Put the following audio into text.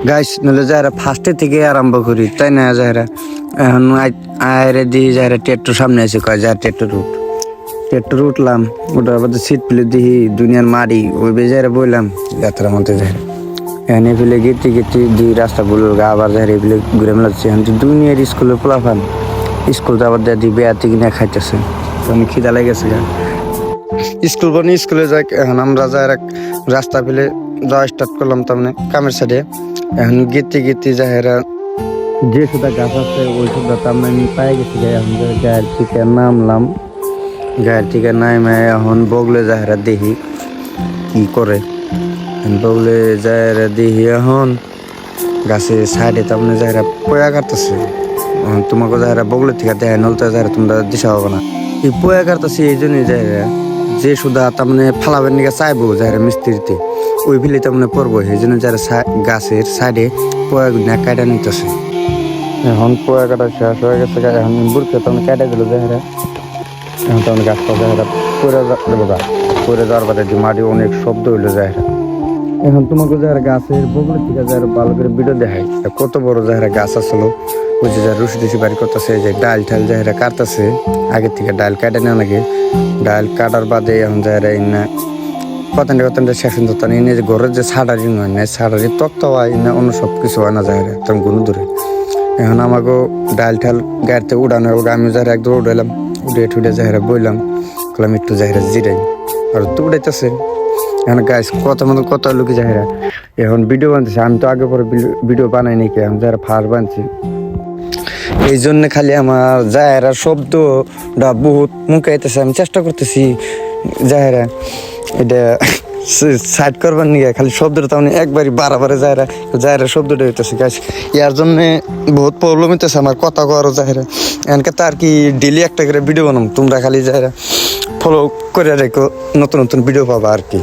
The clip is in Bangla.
গাইস নলে যারা ফার্স্টে থেকে আরম্ভ করি তাই না যারা এখন আয়রে দিই যারা টেট্টোর সামনে এসে কয় যা টেট্টোর উঠলাম ওটার মধ্যে সিট পেলে দিই দুনিয়ার মারি ওই বেজারে বললাম যাত্রার মধ্যে যারা এখানে ফেলে গেতে দিই রাস্তা বলল আবার যারা এগুলো ঘুরে মেলাচ্ছে এখন দুনিয়ার স্কুলে পোলাফান স্কুল তো আবার দিই বেয়াতে কিনে খাইতেছে তখন খিদা লেগেছে স্কুল বনি স্কুলে যাই এখন আমরা যাই রাস্তা পেলে যাওয়া স্টার্ট করলাম তার মানে কামের সাইডে এখন গেতে যাহেরা যে সুদা গাছ আছে ওই সুদা তার মানে পায়ে গেছি এখন গায়ের থেকে নামলাম গায়ের থেকে নামে এখন বগলে যাহেরা দেখি কি করে বগলে যাহেরা দেখি এখন গাছের সাইডে তার মানে যাহেরা পয়া কাটতেছে তোমাকে যাহেরা বগলে থেকে দেয় নলতে যাহেরা তোমরা দিশা হবে না এই পয়া কাটতেছে এই জন্যই যাহেরা যে সুদা তার মানে ফালাবেন নিকে চাইবো যাহেরা মিস্ত্রিতে ওই ফিলে তার মানে পড়বো সেই জন্য যারা গাছের সাইডে পয়া গুনা কাটা নিতেছে এখন পয়া কাটা শেষ হয়ে গেছে এখন বুড়কে তখন কাটা দিল যাহেরা এখন তখন গাছটা যাহেরা পরে যাওয়ার বাদে মাটি অনেক শব্দ হইলো যাহেরা এখন তোমাকে যারা গাছের বগলের থেকে যারা ভালো করে ভিডিও দেখায় কত বড় যাহেরা গাছ আসলো ওই যে যারা রুশি টুসি বাড়ি করতেছে যে ডাল ঠাল যাহেরা কাটতেছে আগের থেকে ডাল কাটে না লাগে ডাল কাটার বাদে এখন যাহেরা না কতটা শেষ হতো এনে যে ঘরের যে ছাড়ারি নয় না ছাড়ারি তক্ত হয় না অন্য সব কিছু হয় না যাহেরা তখন গুণ ধরে এখন আমাকেও ডাল ঠাল গাড়িতে উড়ানো আমি যারা একদম উড়াইলাম উড়ে যাহেরা বইলাম বললাম একটু যাহেরা জিরাই আর তো উড়াইতেছে এখন গাছ কত লুকি যাহেরা এখন ভিডিও বানতেছে আমি তো আগে পরে ভিডিও বানাই নাকি আমি যারা ফার্স্ট বানছি এই জন্য খালি আমার যাহেরা শব্দটা বহুত মুখে আইতেছে আমি চেষ্টা করতেছি যাহেরা এটা সাইড করবার নিয়ে খালি শব্দটা তেমন একবারই বারে যাহেরা শব্দটা হইতেছে গাছ ইয়ার জন্য বহুত প্রবলেম হইতেছে আমার কথা কওয়ারও যাহেরা এনকে তার কি ডেলি একটা করে ভিডিও বানাম তোমরা খালি যাহেরা ফলো করে রেখো নতুন ভিডিও পাবা আর কি।